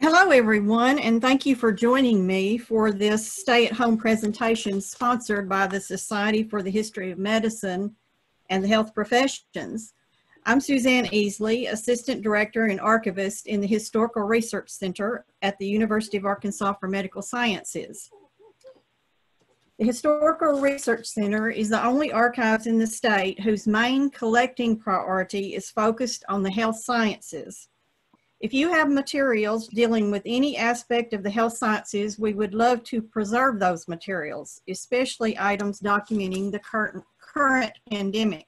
Hello, everyone, and thank you for joining me for this stay-at-home presentation sponsored by the Society for the History of Medicine and the Health Professions. I'm Suzanne Easley, Assistant Director and Archivist in the Historical Research Center at the University of Arkansas for Medical Sciences. The Historical Research Center is the only archives in the state whose main collecting priority is focused on the health sciences. If you have materials dealing with any aspect of the health sciences, we would love to preserve those materials, especially items documenting the current pandemic.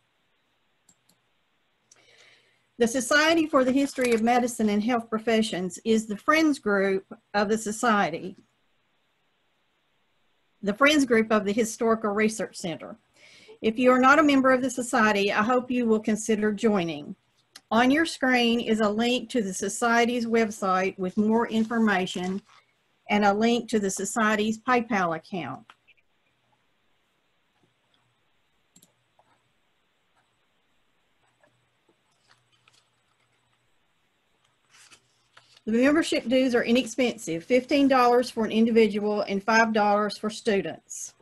The Society for the History of Medicine and Health Professions is the Friends Group of the Society, the Friends Group of the Historical Research Center. If you are not a member of the Society, I hope you will consider joining. On your screen is a link to the Society's website with more information and a link to the Society's PayPal account. The membership dues are inexpensive, $15 for an individual and $5 for students.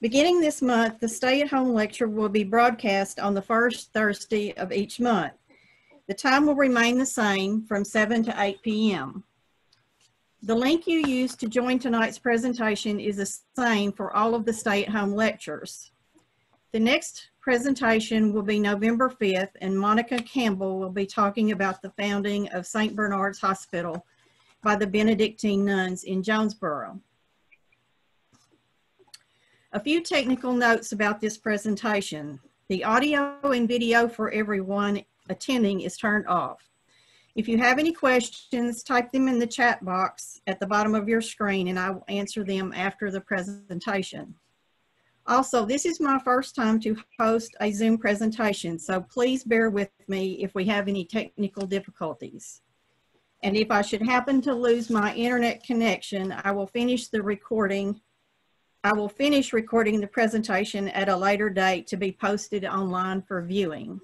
Beginning this month, the stay-at-home lecture will be broadcast on the first Thursday of each month. The time will remain the same from 7 to 8 p.m. The link you used to join tonight's presentation is the same for all of the stay-at-home lectures. The next presentation will be November 5th, and Monica Campbell will be talking about the founding of St. Bernard's Hospital by the Benedictine nuns in Jonesboro. A few technical notes about this presentation. The audio and video for everyone attending is turned off. If you have any questions, type them in the chat box at the bottom of your screen and I will answer them after the presentation. Also, this is my first time to host a Zoom presentation, so please bear with me if we have any technical difficulties. And if I should happen to lose my internet connection, I will finish recording the presentation at a later date to be posted online for viewing.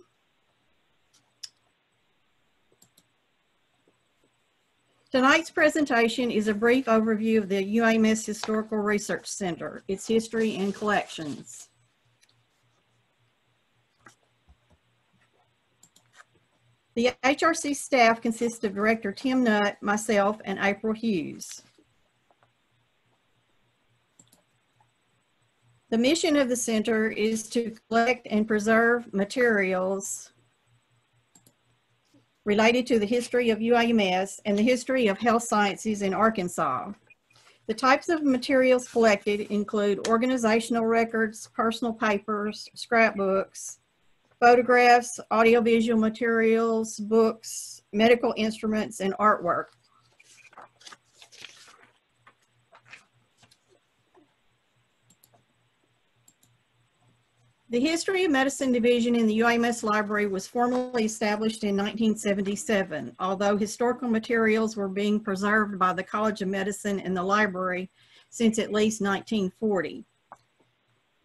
Tonight's presentation is a brief overview of the UAMS Historical Research Center, its history and collections. The HRC staff consists of Director Tim Nutt, myself, and April Hughes. The mission of the center is to collect and preserve materials related to the history of UAMS and the history of health sciences in Arkansas. The types of materials collected include organizational records, personal papers, scrapbooks, photographs, audiovisual materials, books, medical instruments, and artwork. The History of Medicine Division in the UAMS Library was formally established in 1977, although historical materials were being preserved by the College of Medicine and the library since at least 1940.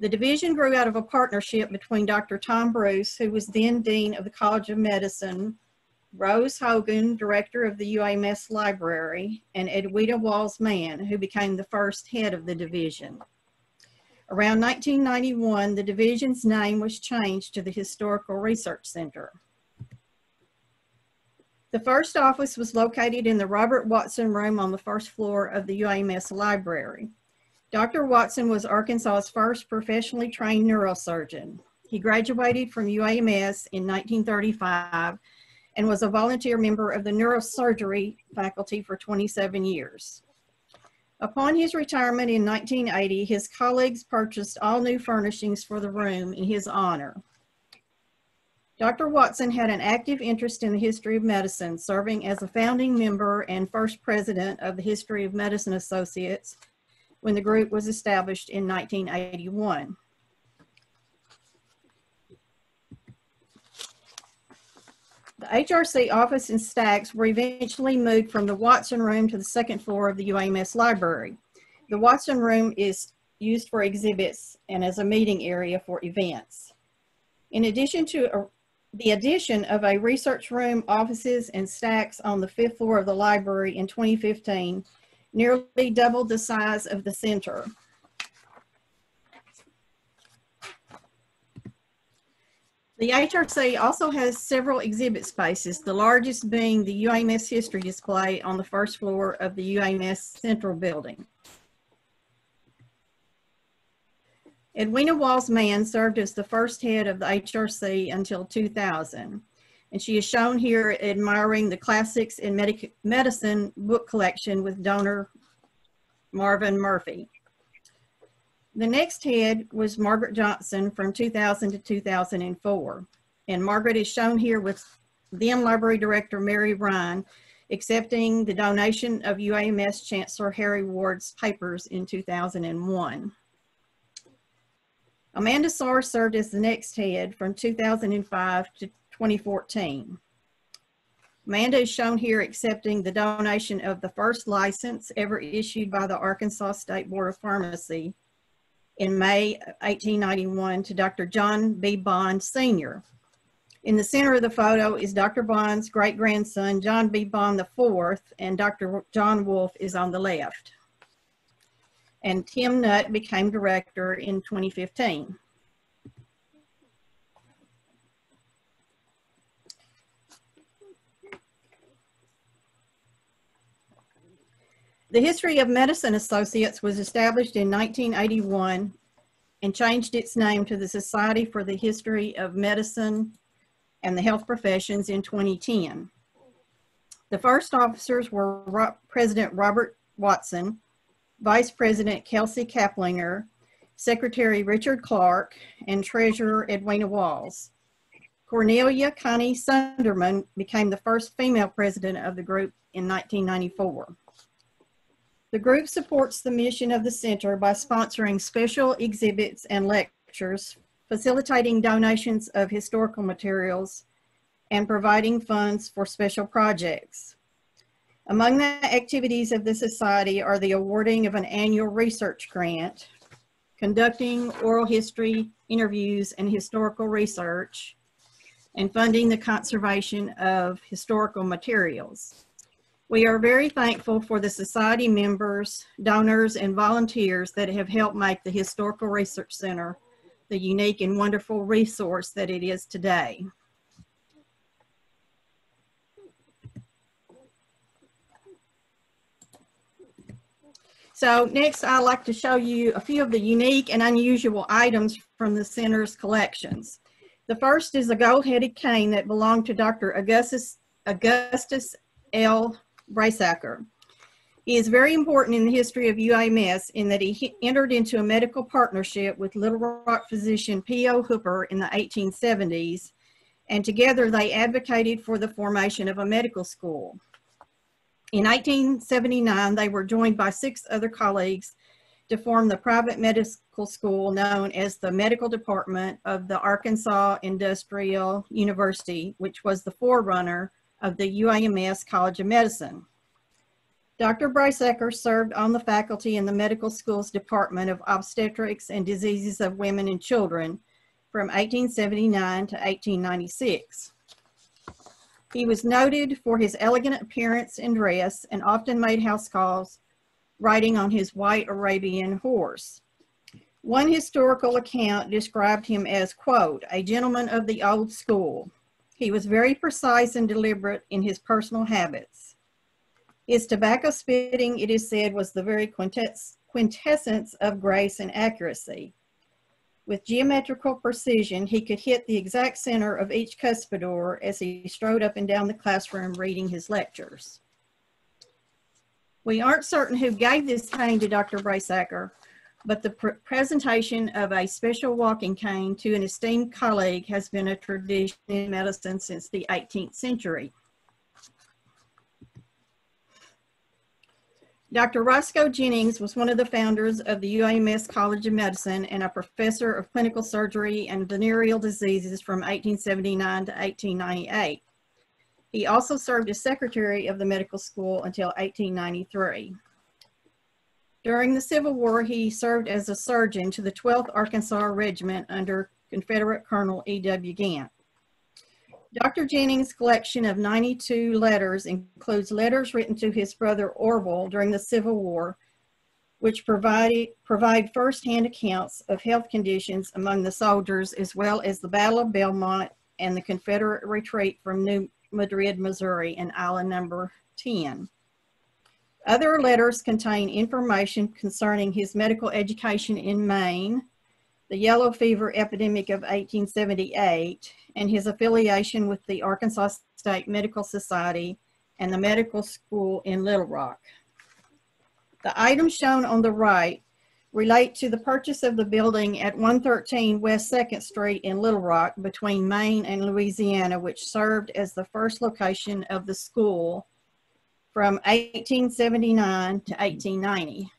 The division grew out of a partnership between Dr. Tom Bruce, who was then Dean of the College of Medicine, Rose Hogan, Director of the UAMS Library, and Edwina Walls-Mann, who became the first head of the division. Around 1991, the division's name was changed to the Historical Research Center. The first office was located in the Robert Watson Room on the first floor of the UAMS Library. Dr. Watson was Arkansas's first professionally trained neurosurgeon. He graduated from UAMS in 1935 and was a volunteer member of the neurosurgery faculty for 27 years. Upon his retirement in 1980, his colleagues purchased all new furnishings for the room in his honor. Dr. Watson had an active interest in the history of medicine, serving as a founding member and first president of the History of Medicine Associates when the group was established in 1981. The HRC office and stacks were eventually moved from the Watson Room to the second floor of the UAMS Library. The Watson Room is used for exhibits and as a meeting area for events. In addition to the addition of a research room, offices, and stacks on the 5th floor of the library in 2015 nearly doubled the size of the center. The HRC also has several exhibit spaces, the largest being the UAMS History display on the 1st floor of the UAMS Central Building. Edwina Walls-Mann served as the first head of the HRC until 2000, and she is shown here admiring the Classics in Medicine book collection with donor Marvin Murphy. The next head was Margaret Johnson from 2000 to 2004, and Margaret is shown here with then Library Director Mary Ryan accepting the donation of UAMS Chancellor Harry Ward's papers in 2001. Amanda Sarr served as the next head from 2005 to 2014. Amanda is shown here accepting the donation of the first license ever issued by the Arkansas State Board of Pharmacy in May 1891 to Dr. John B. Bond, Sr. In the center of the photo is Dr. Bond's great-grandson, John B. Bond IV, and Dr. John Wolfe is on the left. And Tim Nutt became director in 2015. The History of Medicine Associates was established in 1981 and changed its name to the Society for the History of Medicine and the Health Professions in 2010. The first officers were President Robert Watson, Vice President Kelsey Kaplinger, Secretary Richard Clark, and Treasurer Edwina Walls. Cornelia Connie Sunderman became the first female president of the group in 1994. The group supports the mission of the center by sponsoring special exhibits and lectures, facilitating donations of historical materials, and providing funds for special projects. Among the activities of the Society are the awarding of an annual research grant, conducting oral history, interviews, and historical research, and funding the conservation of historical materials. We are very thankful for the Society members, donors, and volunteers that have helped make the Historical Research Center the unique and wonderful resource that it is today. So next, I'd like to show you a few of the unique and unusual items from the center's collections. The first is a gold-headed cane that belonged to Dr. Augustus L. Brasacker. He is very important in the history of UAMS in that he entered into a medical partnership with Little Rock physician P.O. Hooper in the 1870s, and together they advocated for the formation of a medical school. In 1879, they were joined by 6 other colleagues to form the private medical school known as the Medical Department of the Arkansas Industrial University, which was the forerunner of the UAMS College of Medicine. Dr. Brasacker served on the faculty in the medical school's Department of Obstetrics and Diseases of Women and Children from 1879 to 1896. He was noted for his elegant appearance and dress and often made house calls riding on his white Arabian horse. One historical account described him as, quote, a gentleman of the old school. He was very precise and deliberate in his personal habits. His tobacco spitting, it is said, was the very quintessence of grace and accuracy. With geometrical precision, he could hit the exact center of each cuspidor as he strode up and down the classroom reading his lectures. We aren't certain who gave this cane to Dr. Brasacker, but the presentation of a special walking cane to an esteemed colleague has been a tradition in medicine since the 18th century. Dr. Roscoe Jennings was one of the founders of the UAMS College of Medicine and a professor of clinical surgery and venereal diseases from 1879 to 1898. He also served as secretary of the medical school until 1893. During the Civil War, he served as a surgeon to the 12th Arkansas Regiment under Confederate Colonel E.W. Gant. Dr. Jennings' collection of 92 letters includes letters written to his brother Orville during the Civil War, which provide first-hand accounts of health conditions among the soldiers, as well as the Battle of Belmont and the Confederate retreat from New Madrid, Missouri, and Island Number 10. Other letters contain information concerning his medical education in Maine, the yellow fever epidemic of 1878, and his affiliation with the Arkansas State Medical Society and the medical school in Little Rock. The items shown on the right relate to the purchase of the building at 113 West 2nd Street in Little Rock between Maine and Louisiana, which served as the first location of the school from 1879 to 1890.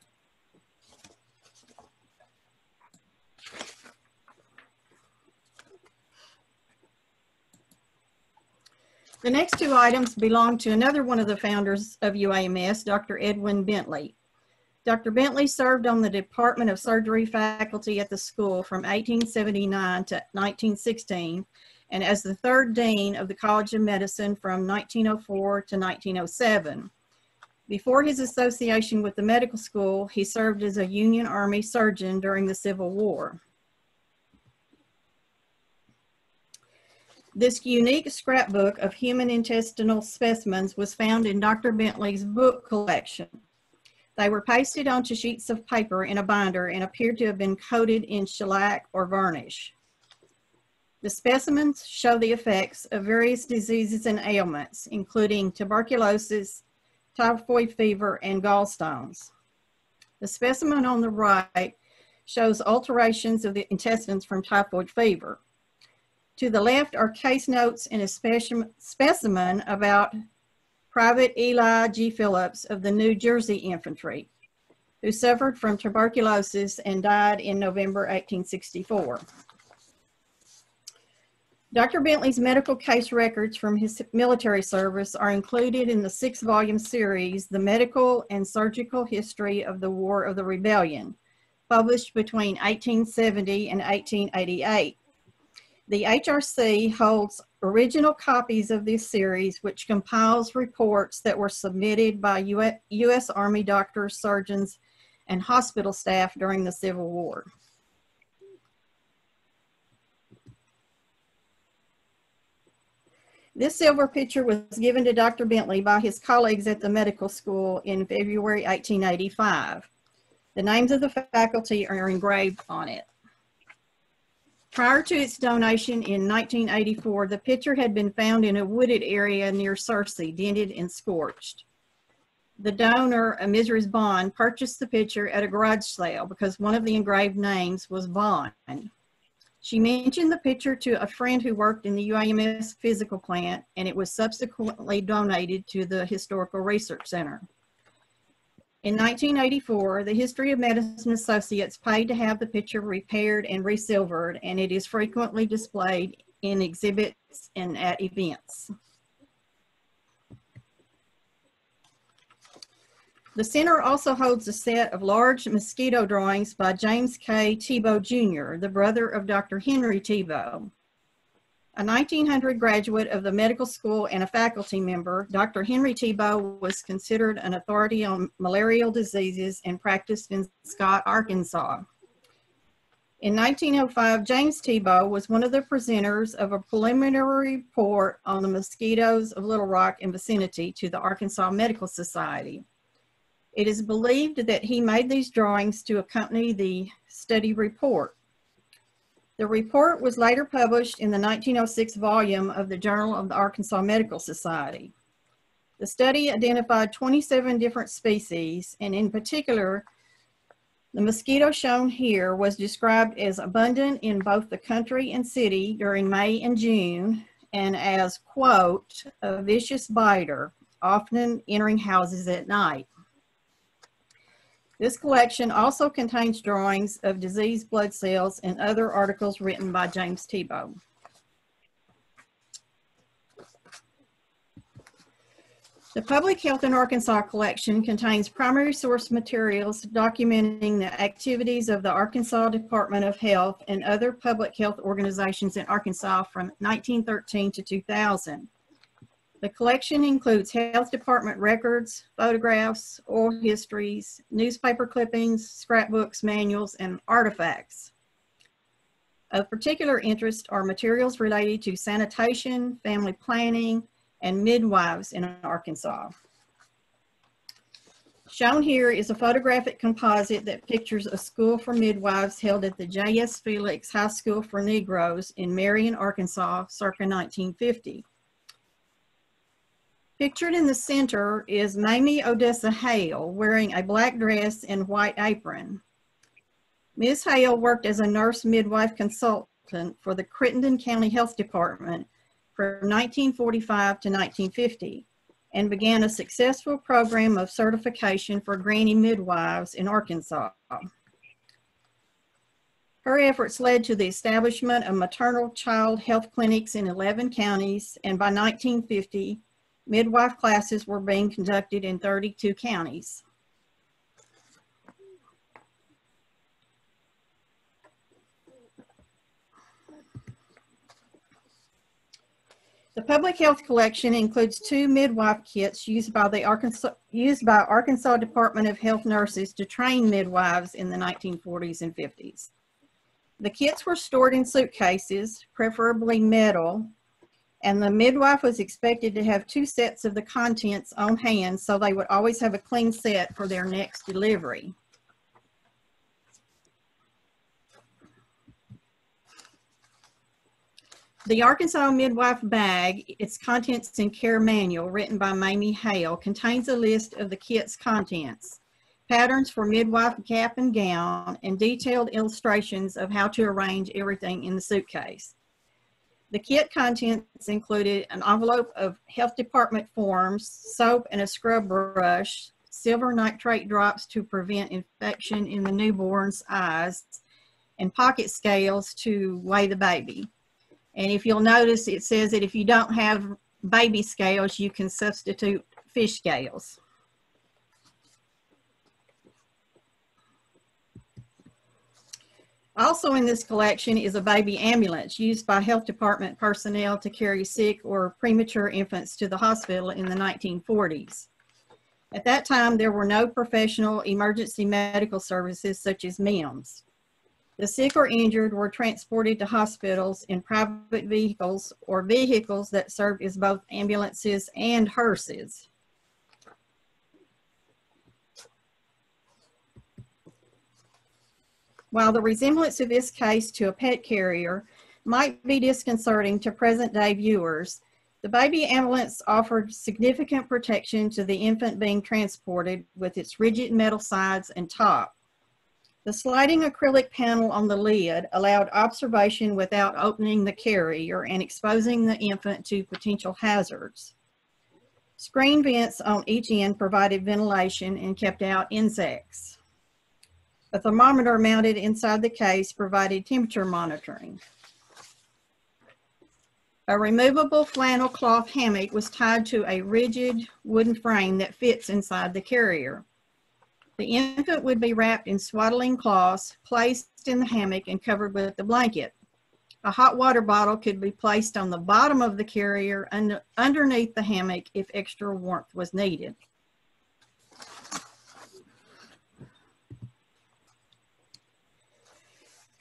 The next two items belong to another one of the founders of UAMS, Dr. Edwin Bentley. Dr. Bentley served on the Department of Surgery faculty at the school from 1879 to 1916, and as the third dean of the College of Medicine from 1904 to 1907. Before his association with the medical school, he served as a Union Army surgeon during the Civil War. This unique scrapbook of human intestinal specimens was found in Dr. Bentley's book collection. They were pasted onto sheets of paper in a binder and appeared to have been coated in shellac or varnish. The specimens show the effects of various diseases and ailments, including tuberculosis, typhoid fever, and gallstones. The specimen on the right shows alterations of the intestines from typhoid fever. To the left are case notes and a specimen about Private Eli G. Phillips of the New Jersey Infantry, who suffered from tuberculosis and died in November 1864. Dr. Bentley's medical case records from his military service are included in the 6-volume series, The Medical and Surgical History of the War of the Rebellion, published between 1870 and 1888. The HRC holds original copies of this series, which compiles reports that were submitted by U.S. Army doctors, surgeons, and hospital staff during the Civil War. This silver pitcher was given to Dr. Bentley by his colleagues at the medical school in February 1885. The names of the faculty are engraved on it. Prior to its donation in 1984, the pitcher had been found in a wooded area near Searcy, dented and scorched. The donor, Mrs. Bond, purchased the pitcher at a garage sale because one of the engraved names was Bond. She mentioned the pitcher to a friend who worked in the UAMS physical plant, and it was subsequently donated to the Historical Research Center. In 1984, the History of Medicine Associates paid to have the pitcher repaired and resilvered, and it is frequently displayed in exhibits and at events. The center also holds a set of large mosquito drawings by James K. Tebow Jr., the brother of Dr. Henry Tebow. A 1900 graduate of the medical school and a faculty member, Dr. Henry Tebow was considered an authority on malarial diseases and practiced in Scott, Arkansas. In 1905, James Tebow was one of the presenters of a preliminary report on the mosquitoes of Little Rock and vicinity to the Arkansas Medical Society. It is believed that he made these drawings to accompany the study report. The report was later published in the 1906 volume of the Journal of the Arkansas Medical Society. The study identified 27 different species, and in particular, the mosquito shown here was described as abundant in both the country and city during May and June, and as, quote, a vicious biter, often entering houses at night. This collection also contains drawings of diseased blood cells and other articles written by James Tebow. The Public Health in Arkansas collection contains primary source materials documenting the activities of the Arkansas Department of Health and other public health organizations in Arkansas from 1913 to 2000. The collection includes health department records, photographs, oral histories, newspaper clippings, scrapbooks, manuals, and artifacts. Of particular interest are materials related to sanitation, family planning, and midwives in Arkansas. Shown here is a photographic composite that pictures a school for midwives held at the J.S. Felix High School for Negroes in Marion, Arkansas, circa 1950. Pictured in the center is Mamie Odessa Hale wearing a black dress and white apron. Ms. Hale worked as a nurse midwife consultant for the Crittenden County Health Department from 1945 to 1950 and began a successful program of certification for granny midwives in Arkansas. Her efforts led to the establishment of maternal child health clinics in 11 counties, and by 1950, midwife classes were being conducted in 32 counties. The public health collection includes 2 midwife kits used by Arkansas Department of Health nurses to train midwives in the 1940s and 50s. The kits were stored in suitcases, preferably metal, and the midwife was expected to have 2 sets of the contents on hand so they would always have a clean set for their next delivery. The Arkansas Midwife Bag, its contents and care manual written by Mamie Hale, contains a list of the kit's contents, patterns for midwife cap and gown, and detailed illustrations of how to arrange everything in the suitcase. The kit contents included an envelope of health department forms, soap and a scrub brush, silver nitrate drops to prevent infection in the newborn's eyes, and pocket scales to weigh the baby. And if you'll notice, it says that if you don't have baby scales, you can substitute fish scales. Also in this collection is a baby ambulance used by health department personnel to carry sick or premature infants to the hospital in the 1940s. At that time, there were no professional emergency medical services such as MIMS. The sick or injured were transported to hospitals in private vehicles or vehicles that served as both ambulances and hearses. While the resemblance of this case to a pet carrier might be disconcerting to present-day viewers, the baby ambulance offered significant protection to the infant being transported with its rigid metal sides and top. The sliding acrylic panel on the lid allowed observation without opening the carrier and exposing the infant to potential hazards. Screen vents on each end provided ventilation and kept out insects. A thermometer mounted inside the case provided temperature monitoring. A removable flannel cloth hammock was tied to a rigid wooden frame that fits inside the carrier. The infant would be wrapped in swaddling cloths, placed in the hammock, and covered with a blanket. A hot water bottle could be placed on the bottom of the carrier and underneath the hammock if extra warmth was needed.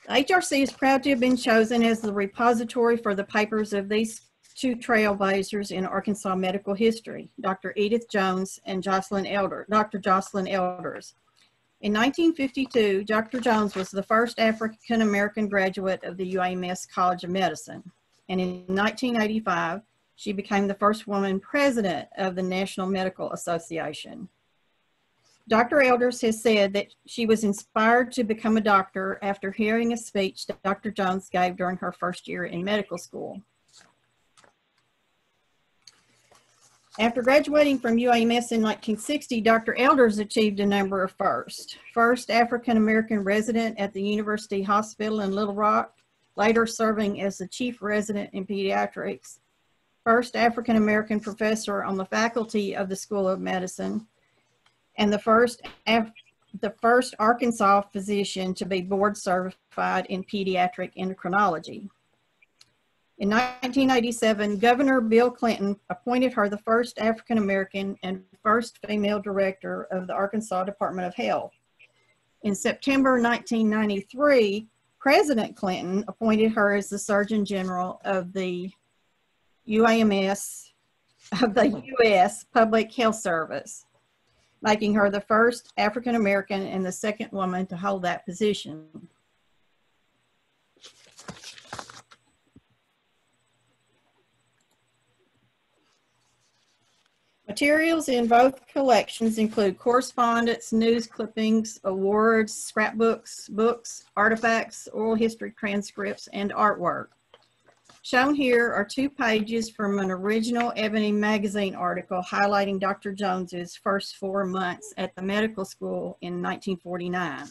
HRC is proud to have been chosen as the repository for the papers of these 2 trailblazers in Arkansas medical history, Dr. Edith Jones and Dr. Jocelyn Elders. In 1952, Dr. Jones was the first African-American graduate of the UAMS College of Medicine. And in 1985, she became the first woman president of the National Medical Association. Dr. Elders has said that she was inspired to become a doctor after hearing a speech that Dr. Jones gave during her first year in medical school. After graduating from UAMS in 1960, Dr. Elders achieved a number of firsts. First African-American resident at the University Hospital in Little Rock, later serving as the chief resident in pediatrics, first African-American professor on the faculty of the School of Medicine, and the first Arkansas physician to be board certified in pediatric endocrinology. In 1987, Governor Bill Clinton appointed her the first African-American and first female director of the Arkansas Department of Health. In September 1993, President Clinton appointed her as the Surgeon General of the UAMS of the U.S. Public Health Service, making her the first African-American and the second woman to hold that position. Materials in both collections include correspondence, news clippings, awards, scrapbooks, books, artifacts, oral history transcripts, and artwork. Shown here are 2 pages from an original Ebony magazine article highlighting Dr. Jones's first 4 months at the medical school in 1949.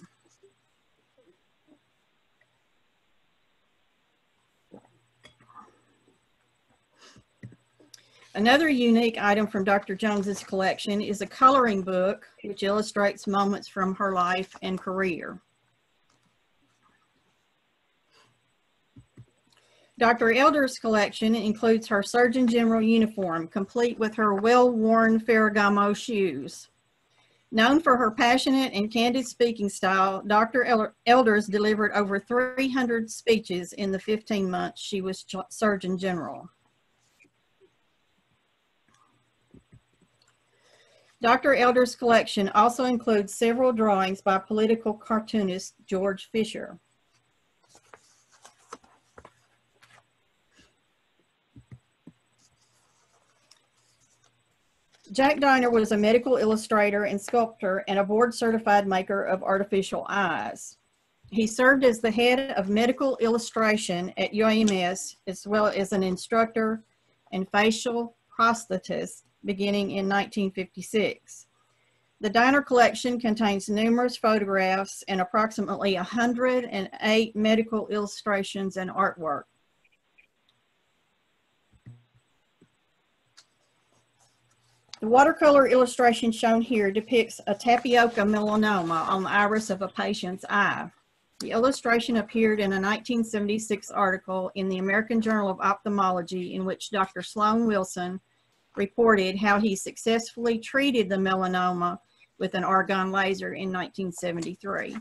Another unique item from Dr. Jones's collection is a coloring book which illustrates moments from her life and career. Dr. Elder's collection includes her Surgeon General uniform, complete with her well-worn Ferragamo shoes. Known for her passionate and candid speaking style, Dr. Elders delivered over 300 speeches in the 15 months she was Surgeon General. Dr. Elder's collection also includes several drawings by political cartoonist George Fisher. Jack Diner was a medical illustrator and sculptor and a board-certified maker of artificial eyes. He served as the head of medical illustration at UAMS, as well as an instructor and facial prosthetist beginning in 1956. The Diner collection contains numerous photographs and approximately 108 medical illustrations and artwork. The watercolor illustration shown here depicts a tapioca melanoma on the iris of a patient's eye. The illustration appeared in a 1976 article in the American Journal of Ophthalmology in which Dr. Sloan Wilson reported how he successfully treated the melanoma with an argon laser in 1973.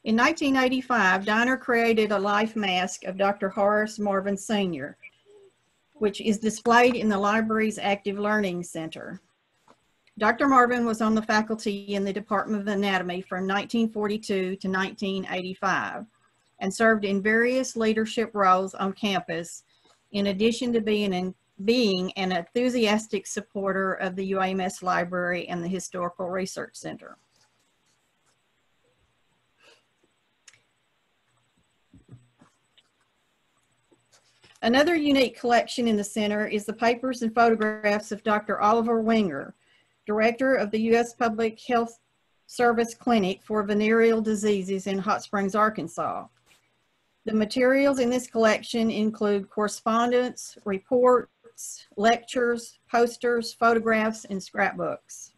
In 1985, Diner created a life mask of Dr. Horace Marvin Sr., which is displayed in the library's Active Learning Center. Dr. Marvin was on the faculty in the Department of Anatomy from 1942 to 1985 and served in various leadership roles on campus, in addition to being an enthusiastic supporter of the UAMS Library and the Historical Research Center. Another unique collection in the center is the papers and photographs of Dr. Oliver Winger, Director of the U.S. Public Health Service Clinic for Venereal Diseases in Hot Springs, Arkansas. The materials in this collection include correspondence, reports, lectures, posters, photographs, and scrapbooks.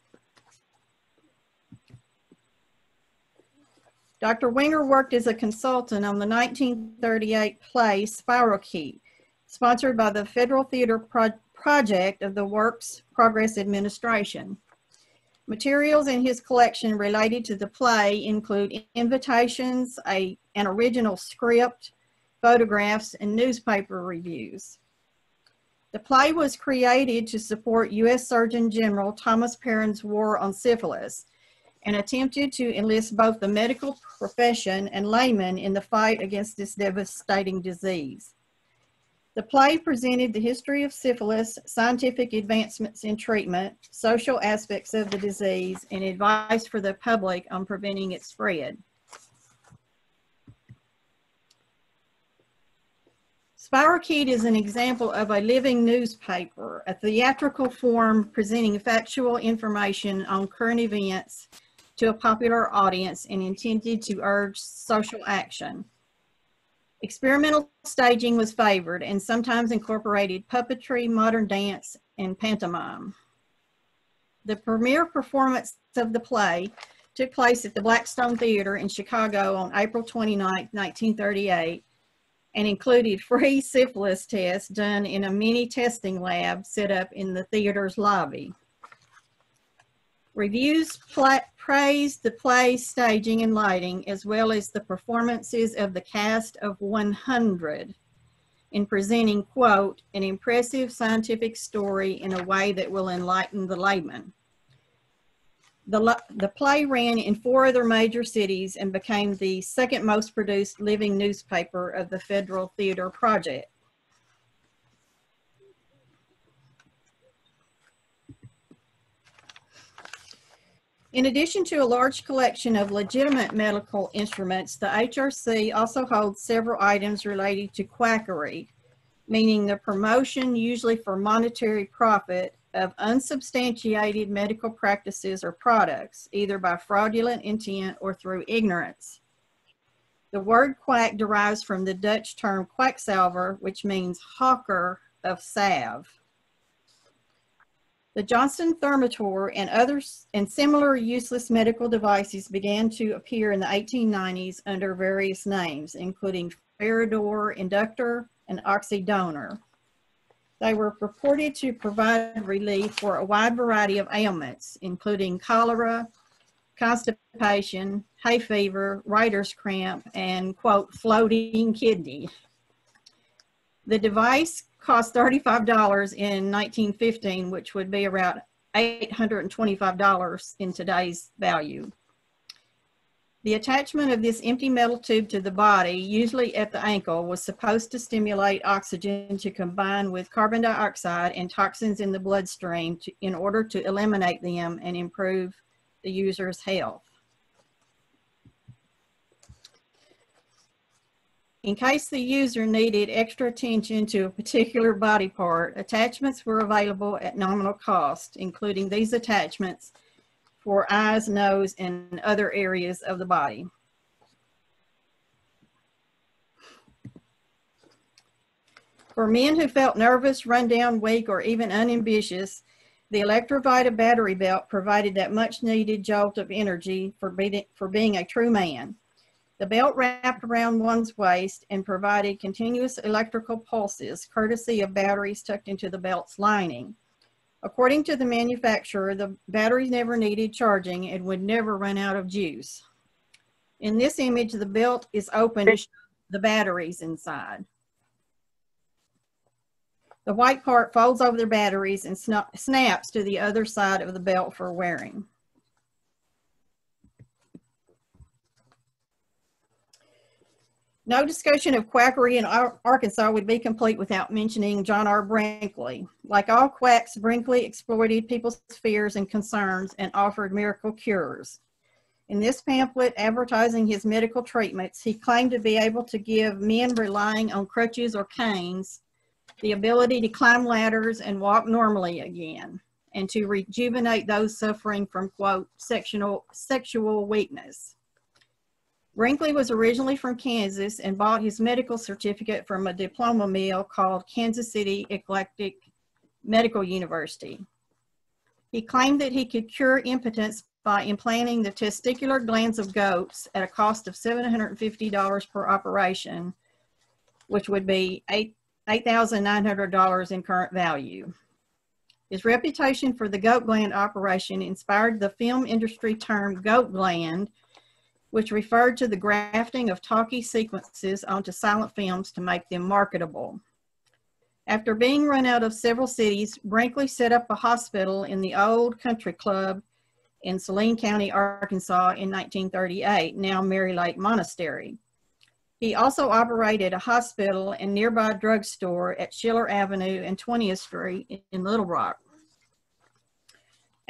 Dr. Winger worked as a consultant on the 1938 play Spiral Key, sponsored by the Federal Theater Project of the Works Progress Administration. Materials in his collection related to the play include invitations, an original script, photographs, and newspaper reviews. The play was created to support U.S. Surgeon General Thomas Perrin's war on syphilis and attempted to enlist both the medical profession and laymen in the fight against this devastating disease. The play presented the history of syphilis, scientific advancements in treatment, social aspects of the disease, and advice for the public on preventing its spread. Spirocheet is an example of a living newspaper, a theatrical form presenting factual information on current events to a popular audience and intended to urge social action. Experimental staging was favored and sometimes incorporated puppetry, modern dance, and pantomime. The premiere performance of the play took place at the Blackstone Theater in Chicago on April 29, 1938, and included free syphilis tests done in a mini testing lab set up in the theater's lobby. Reviews praised the play's staging and lighting, as well as the performances of the cast of 100 in presenting, quote, an impressive scientific story in a way that will enlighten the layman. The play ran in 4 other major cities and became the second most produced living newspaper of the Federal Theater Project. In addition to a large collection of legitimate medical instruments, the HRC also holds several items related to quackery, meaning the promotion, usually for monetary profit, of unsubstantiated medical practices or products, either by fraudulent intent or through ignorance. The word quack derives from the Dutch term quacksalver, which means hawker of salve. The Johnson thermometer and similar useless medical devices began to appear in the 1890s under various names, including Ferrador inductor and oxydonor. They were purported to provide relief for a wide variety of ailments, including cholera, constipation, hay fever, writer's cramp, and, quote, floating kidney. The device cost $35 in 1915, which would be around $825 in today's value. The attachment of this empty metal tube to the body, usually at the ankle, was supposed to stimulate oxygen to combine with carbon dioxide and toxins in the bloodstream in order to eliminate them and improve the user's health. In case the user needed extra attention to a particular body part, attachments were available at nominal cost, including these attachments for eyes, nose, and other areas of the body. For men who felt nervous, run down, weak, or even unambitious, the Electrovita battery belt provided that much needed jolt of energy for being a true man. The belt wrapped around one's waist and provided continuous electrical pulses, courtesy of batteries tucked into the belt's lining. According to the manufacturer, the batteries never needed charging and would never run out of juice. In this image, the belt is open to show the batteries inside. The white part folds over the batteries and snaps to the other side of the belt for wearing. No discussion of quackery in Arkansas would be complete without mentioning John R. Brinkley. Like all quacks, Brinkley exploited people's fears and concerns and offered miracle cures. In this pamphlet advertising his medical treatments, he claimed to be able to give men relying on crutches or canes the ability to climb ladders and walk normally again, and to rejuvenate those suffering from, quote, sexual weakness. Brinkley was originally from Kansas and bought his medical certificate from a diploma mill called Kansas City Eclectic Medical University. He claimed that he could cure impotence by implanting the testicular glands of goats at a cost of $750 per operation, which would be $8,900 in current value. His reputation for the goat gland operation inspired the film industry term goat gland, which referred to the grafting of talkie sequences onto silent films to make them marketable. After being run out of several cities, Brinkley set up a hospital in the old country club in Saline County, Arkansas in 1938, now Mary Lake Monastery. He also operated a hospital and nearby drugstore at Schiller Avenue and 20th Street in Little Rock.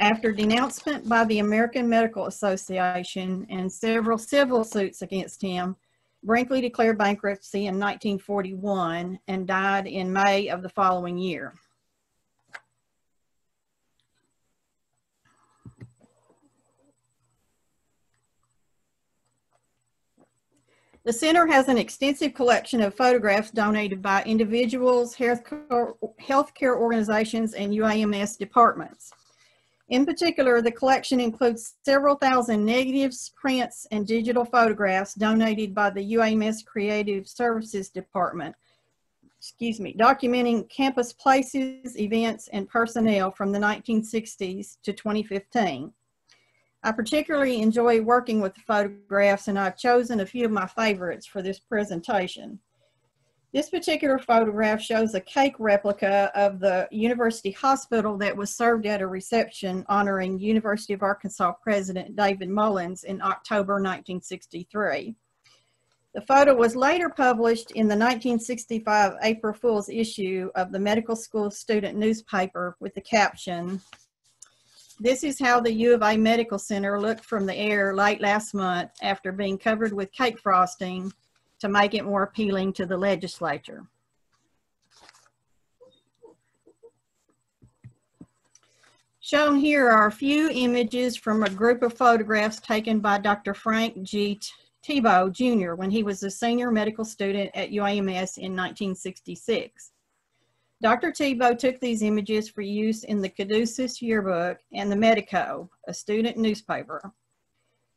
After denouncement by the American Medical Association and several civil suits against him, Brinkley declared bankruptcy in 1941 and died in May of the following year. The center has an extensive collection of photographs donated by individuals, healthcare organizations, and UAMS departments. In particular, the collection includes several thousand negatives, prints, and digital photographs donated by the UAMS Creative Services Department, documenting campus places, events, and personnel from the 1960s to 2015. I particularly enjoy working with the photographs, and I've chosen a few of my favorites for this presentation. This particular photograph shows a cake replica of the University Hospital that was served at a reception honoring University of Arkansas President David Mullins in October 1963. The photo was later published in the 1965 April Fool's issue of the Medical School Student newspaper with the caption, "This is how the U of A Medical Center looked from the air late last month after being covered with cake frosting to make it more appealing to the legislature." Shown here are a few images from a group of photographs taken by Dr. Frank G. Tebow, Jr. when he was a senior medical student at UAMS in 1966. Dr. Tebow took these images for use in the Caduceus Yearbook and the Medico, a student newspaper.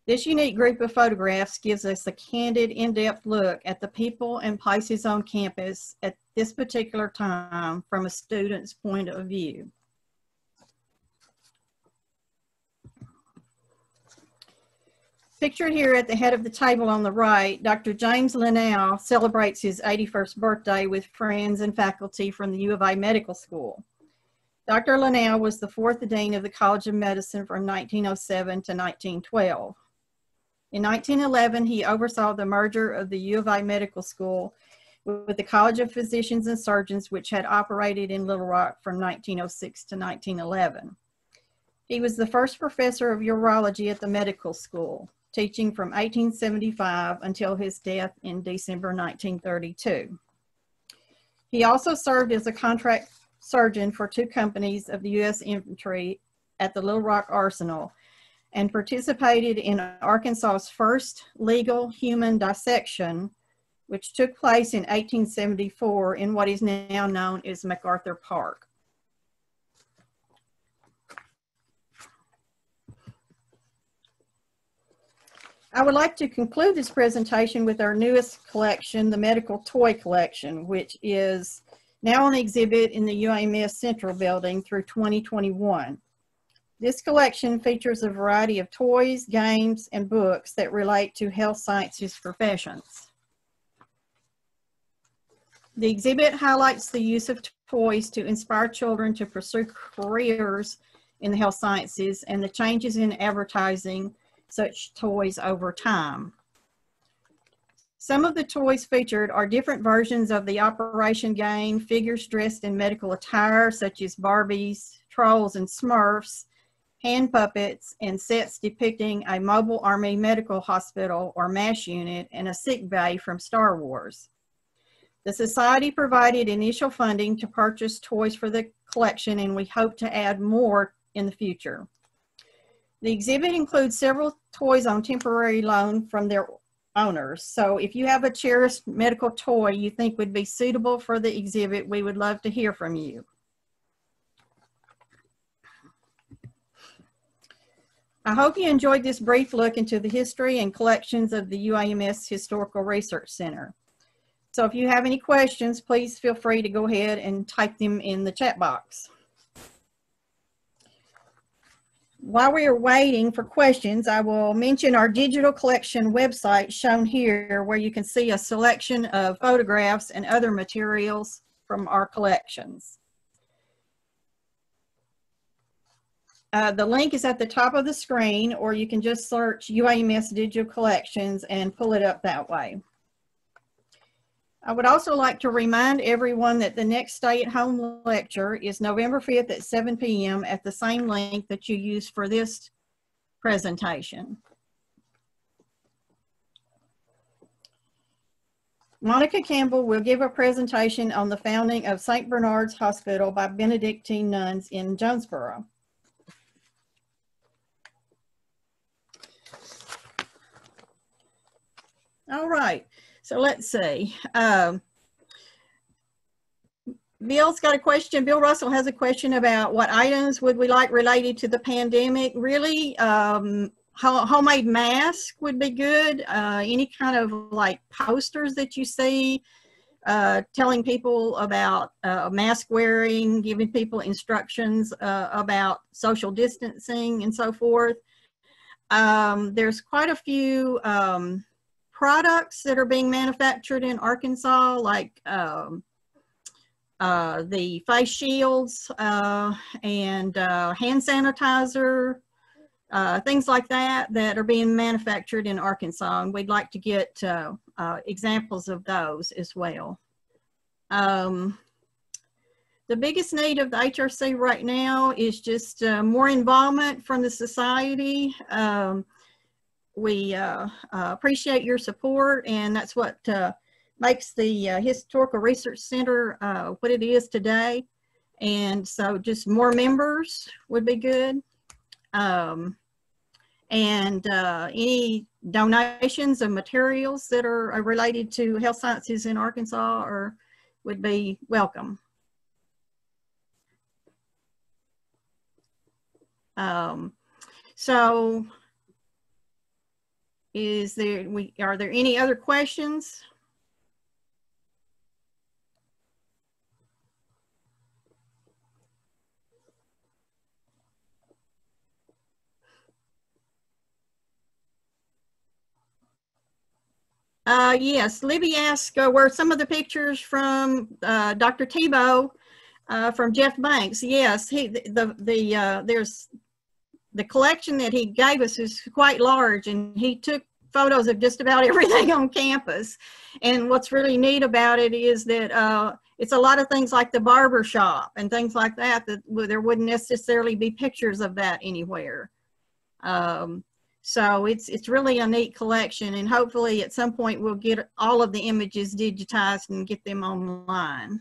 This unique group of photographs gives us a candid, in-depth look at the people and places on campus at this particular time from a student's point of view. Pictured here at the head of the table on the right, Dr. James Linnell celebrates his 81st birthday with friends and faculty from the U of A Medical School. Dr. Linnell was the fourth dean of the College of Medicine from 1907 to 1912. In 1911, he oversaw the merger of the U of A Medical School with the College of Physicians and Surgeons, which had operated in Little Rock from 1906 to 1911. He was the first professor of urology at the medical school, teaching from 1875 until his death in December 1932. He also served as a contract surgeon for 2 companies of the U.S. Infantry at the Little Rock Arsenal and participated in Arkansas's first legal human dissection, which took place in 1874 in what is now known as MacArthur Park. I would like to conclude this presentation with our newest collection, the Medical Toy Collection, which is now on exhibit in the UAMS Central Building through 2021. This collection features a variety of toys, games, and books that relate to health sciences professions. The exhibit highlights the use of toys to inspire children to pursue careers in the health sciences and the changes in advertising such toys over time. Some of the toys featured are different versions of the Operation game, figures dressed in medical attire such as Barbies, Trolls, and Smurfs, hand puppets, and sets depicting a mobile Army medical hospital or MASH unit and a sick bay from Star Wars. The Society provided initial funding to purchase toys for the collection, and we hope to add more in the future. The exhibit includes several toys on temporary loan from their owners. So if you have a cherished medical toy you think would be suitable for the exhibit, we would love to hear from you. I hope you enjoyed this brief look into the history and collections of the UAMS Historical Research Center. So if you have any questions, please feel free to go ahead and type them in the chat box. While we are waiting for questions, I will mention our digital collection website shown here, where you can see a selection of photographs and other materials from our collections. The link is at the top of the screen, or you can just search UAMS Digital Collections and pull it up that way. I would also like to remind everyone that the next stay-at-home lecture is November 5th at 7 p.m. at the same link that you used for this presentation. Monica Campbell will give a presentation on the founding of St. Bernard's Hospital by Benedictine nuns in Jonesboro. All right, so let's see. Bill's got a question. Bill Russell has a question about what items would we like related to the pandemic. Really, homemade masks would be good. Any kind of like posters that you see telling people about mask wearing, giving people instructions about social distancing and so forth. There's quite a few products that are being manufactured in Arkansas, like the face shields and hand sanitizer, things like that are being manufactured in Arkansas, and we'd like to get examples of those as well. The biggest need of the HRC right now is just more involvement from the society. We appreciate your support, and that's what makes the Historical Research Center what it is today. And so just more members would be good. And any donations of materials that are related to health sciences in Arkansas would be welcome. So are there any other questions? Yes, Libby asked were some of the pictures from Dr. Tebow from Jeff Banks. Yes, there's the collection that he gave us is quite large, and he took photos of just about everything on campus. And what's really neat about it is that it's a lot of things like the barber shop and things like that there wouldn't necessarily be pictures of that anywhere. So it's really a neat collection, and hopefully at some point we'll get all of the images digitized and get them online.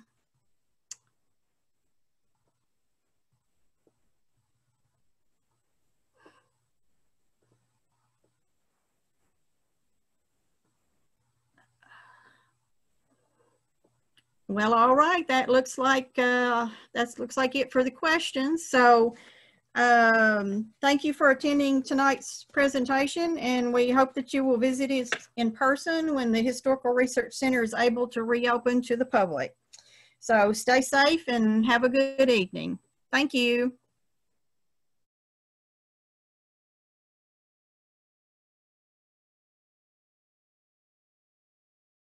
Well, all right, that looks like it for the questions. So thank you for attending tonight's presentation, and we hope that you will visit us in person when the Historical Research Center is able to reopen to the public. So stay safe and have a good evening. Thank you.